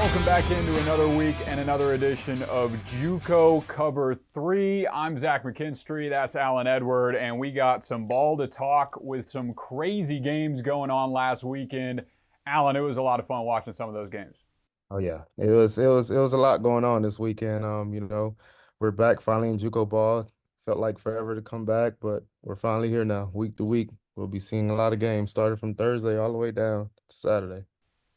Welcome back into another week and another edition of JUCO Cover 3. I'm Zach McKinstry, that's Alin Edward, and we got some ball to talk with some crazy games going on last weekend. Alin, it was a lot of fun watching some of those games. Oh yeah, it was a lot going on this weekend. We're back finally in JUCO ball. Felt like forever to come back, but we're finally here now, week to week. We'll be seeing a lot of games started from Thursday all the way down to Saturday.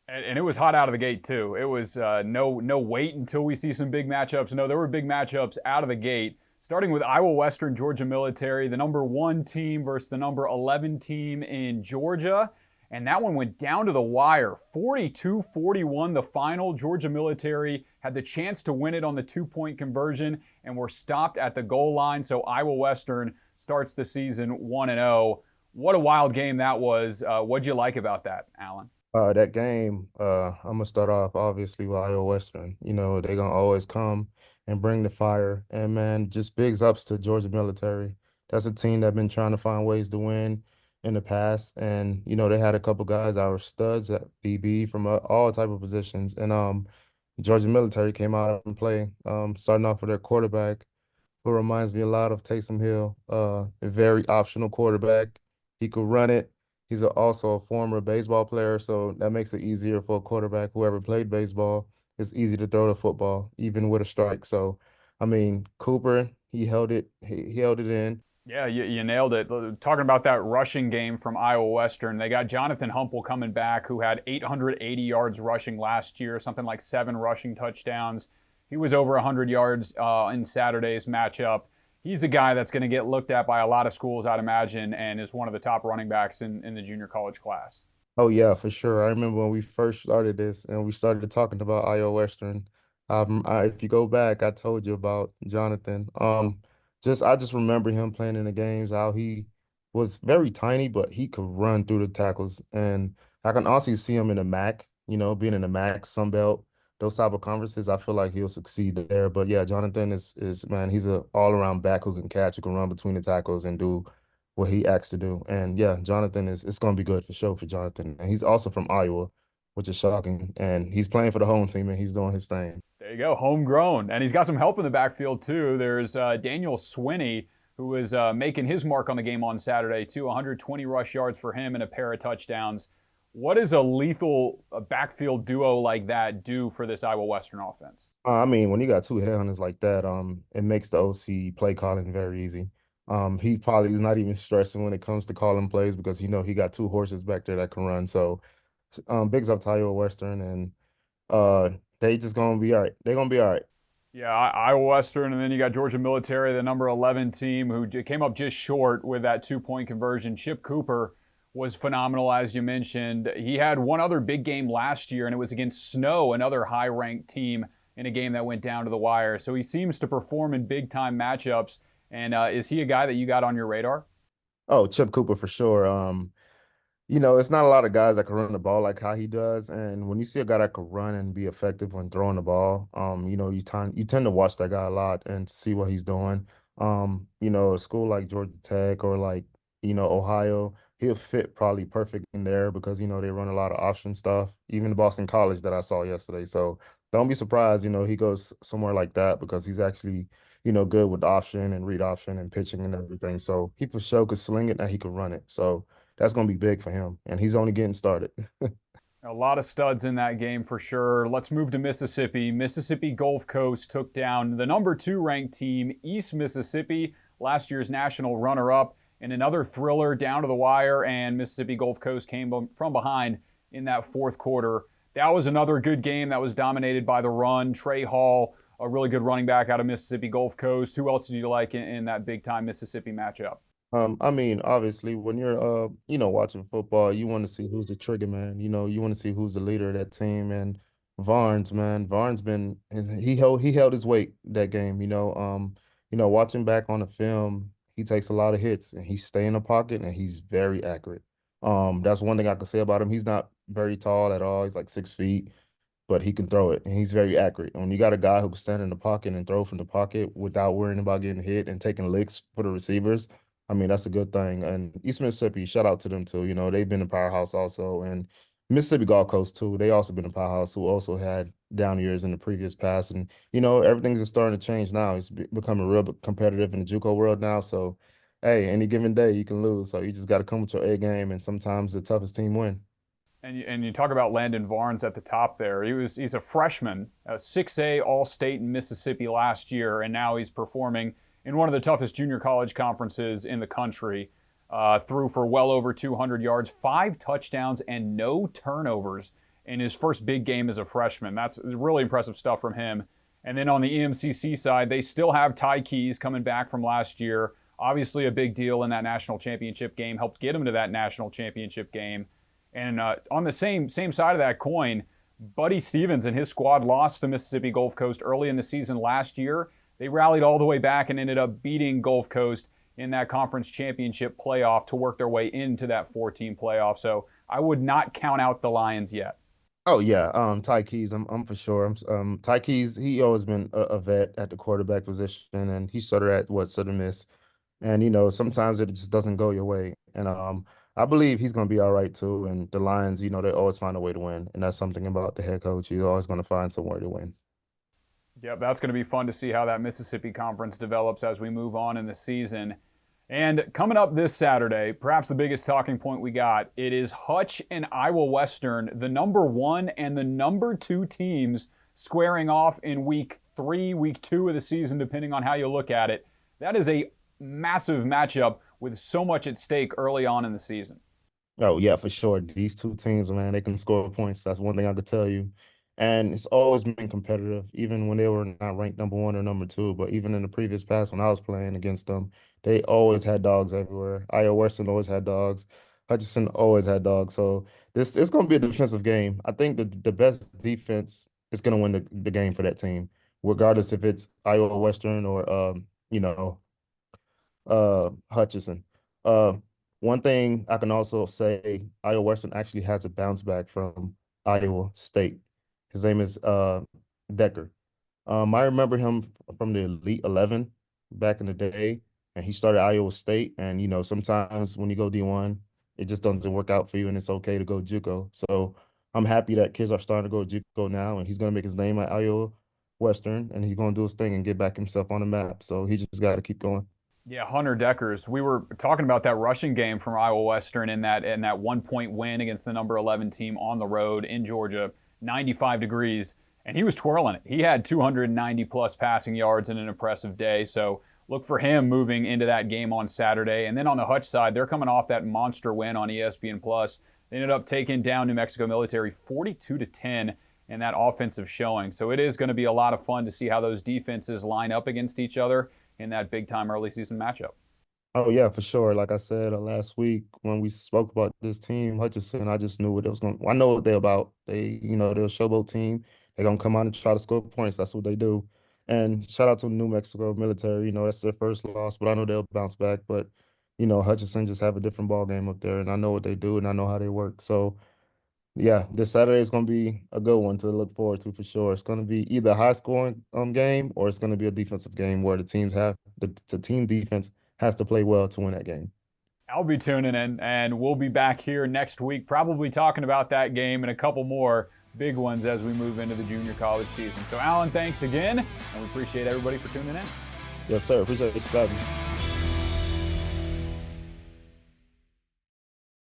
And it was hot out of the gate too. It was no wait until we see some big matchups. No, there were big matchups out of the gate. Starting with Iowa Western Georgia Military, the number 1 team versus the number 11 team in Georgia. And that one went down to the wire. 42-41 the final. Georgia Military had the chance to win it on the 2-point conversion and were stopped at the goal line. So Iowa Western starts the season 1-0. What a wild game that was. What'd you like about that, Alin? That game, I'm gonna start off obviously with Iowa Western. They're gonna always come and bring the fire. And man, just bigs ups to Georgia Military. That's a team that's been trying to find ways to win in the past. And they had a couple guys that were studs at BB from all type of positions. And Georgia Military came out and play, starting off with their quarterback, who reminds me a lot of Taysom Hill, a very optional quarterback. He could run it. He's also a former baseball player, so that makes it easier for a quarterback who ever played baseball. It's easy to throw the football, even with a strike. So, I mean, Cooper, he held it. He held it in. Yeah, you nailed it. Talking about that rushing game from Iowa Western, they got Jonathan Humple coming back, who had 880 yards rushing last year, something like 7 rushing touchdowns. He was over 100 yards in Saturday's matchup. He's a guy that's going to get looked at by a lot of schools, I'd imagine, and is one of the top running backs in the junior college class. Oh yeah, for sure. I remember when we first started this and we started talking about Iowa Western. If you go back, I told you about Jonathan. I just remember him playing in the games, how he was very tiny, but he could run through the tackles. And I can also see him in the MAC, being in the MAC, Sun Belt, those type of conferences. I feel like he'll succeed there. But yeah, Jonathan is man, he's a all around back who can catch, who can run between the tackles and do what he asked to do. And yeah, Jonathan is it's gonna be good for sure for Jonathan. And he's also from Iowa, which is shocking. And he's playing for the home team and he's doing his thing. There you go, homegrown. And he's got some help in the backfield, too. There's Daniel Swinney, who is making his mark on the game on Saturday, too. 120 rush yards for him and a pair of touchdowns. What does a lethal backfield duo like that do for this Iowa Western offense? I mean, when you got two headhunters like that, it makes the OC play calling very easy. He probably is not even stressing when it comes to calling plays because he got two horses back there that can run. So, bigs up to Iowa Western, and they just gonna be all right. They're gonna be all right. Yeah, Iowa Western, and then you got Georgia Military, the number 11 team, who came up just short with that 2-point conversion. Chip Cooper was phenomenal, as you mentioned. He had one other big game last year, and it was against Snow, another high-ranked team, in a game that went down to the wire. So he seems to perform in big-time matchups. And is he a guy that you got on your radar? Oh, Chip Cooper for sure. It's not a lot of guys that can run the ball like how he does. And when you see a guy that can run and be effective when throwing the ball, you tend to watch that guy a lot and to see what he's doing. A school like Georgia Tech or like, Ohio, he'll fit probably perfect in there because, they run a lot of option stuff, even the Boston College that I saw yesterday. So don't be surprised, he goes somewhere like that because he's actually, good with option and read option and pitching and everything. So he for sure could sling it and he could run it. So that's going to be big for him. And he's only getting started. A lot of studs in that game for sure. Let's move to Mississippi. Mississippi Gulf Coast took down the number 2 ranked team, East Mississippi, last year's national runner-up, in another thriller down to the wire, and Mississippi Gulf Coast came from behind in that fourth quarter. That was another good game that was dominated by the run. Trey Hall, a really good running back out of Mississippi Gulf Coast. Who else did you like in that big-time Mississippi matchup? I mean, obviously, when you're watching football, you want to see who's the trigger man. You want to see who's the leader of that team. And Varnes, man, Varnes been he held his weight that game. Watching back on the film, he takes a lot of hits and he stay in the pocket and he's very accurate. That's one thing I can say about him. He's not very tall at all. He's like 6 feet, but he can throw it and he's very accurate. When you got a guy who can stand in the pocket and throw from the pocket without worrying about getting hit and taking licks for the receivers, I mean, that's a good thing. And East Mississippi, shout out to them too. They've been a powerhouse also. And Mississippi Gulf Coast too. They also been a powerhouse who also had down years in the previous past. And, everything's just starting to change now. It's becoming real competitive in the JUCO world now. So, hey, any given day you can lose. So you just got to come with your A game, and sometimes the toughest team win. And you talk about Landon Varnes at the top there. He's a freshman, a 6A All-State in Mississippi last year, and now he's performing in one of the toughest junior college conferences in the country. Threw for well over 200 yards, 5 touchdowns, and no turnovers in his first big game as a freshman. That's really impressive stuff from him. And then on the EMCC side, they still have Ty Keys coming back from last year. Obviously a big deal in that national championship game, helped get him to that national championship game. And on the same side of that coin, Buddy Stevens and his squad lost to Mississippi Gulf Coast early in the season last year. They rallied all the way back and ended up beating Gulf Coast in that conference championship playoff to work their way into that 4-team playoff. So I would not count out the Lions yet. Oh yeah, Ty Keys, I'm for sure. Ty Keys, he always been a vet at the quarterback position, and he started at Southern Miss, and sometimes it just doesn't go your way, and I believe he's gonna be all right too. And the Lions, they always find a way to win, and that's something about the head coach. He's always gonna find somewhere to win. Yep, that's going to be fun to see how that Mississippi Conference develops as we move on in the season. And coming up this Saturday, perhaps the biggest talking point we got, it is Hutch and Iowa Western, the number 1 and the number 2 teams squaring off in week 3, week 2 of the season, depending on how you look at it. That is a massive matchup with so much at stake early on in the season. Oh yeah, for sure. These two teams, man, they can score points. That's one thing I could tell you. And it's always been competitive, even when they were not ranked number 1 or number 2. But even in the previous past, when I was playing against them, they always had dogs everywhere. Iowa Western always had dogs. Hutchinson always had dogs. So this it's going to be a defensive game. I think the best defense is going to win the game for that team, regardless if it's Iowa Western or Hutchinson. Uh, One thing I can also say, Iowa Western actually has a bounce back from Iowa State. His name is Decker. I remember him from the Elite 11 back in the day, and he started Iowa State. And sometimes when you go D1, it just doesn't work out for you, and it's okay to go JUCO. So I'm happy that kids are starting to go JUCO now, and he's gonna make his name at Iowa Western, and he's gonna do his thing and get back himself on the map. So he just got to keep going. Yeah, Hunter Deckers. We were talking about that rushing game from Iowa Western in that 1-point win against the number 11 team on the road in Georgia, 95 degrees, and he was twirling it. He had 290 plus passing yards in an impressive day. So look for him moving into that game on Saturday. And then on the Hutch side, they're coming off that monster win on ESPN Plus. They ended up taking down New Mexico Military 42-10 in that offensive showing. So it is going to be a lot of fun to see how those defenses line up against each other in that big-time early season matchup. Oh yeah, for sure. Like I said last week when we spoke about this team, Hutchinson, I just knew what it was going. I know what they're about. They're a showboat team. They're gonna come out and try to score points. That's what they do. And shout out to New Mexico Military. That's their first loss, but I know they'll bounce back. But Hutchinson just have a different ball game up there, and I know what they do, and I know how they work. So yeah, this Saturday is going to be a good one to look forward to for sure. It's going to be either a high scoring game or it's going to be a defensive game where the team defense has to play well to win that game. I'll be tuning in, and we'll be back here next week, probably talking about that game and a couple more big ones as we move into the junior college season. So, Alin, thanks again, and we appreciate everybody for tuning in. Yes, sir. Appreciate it.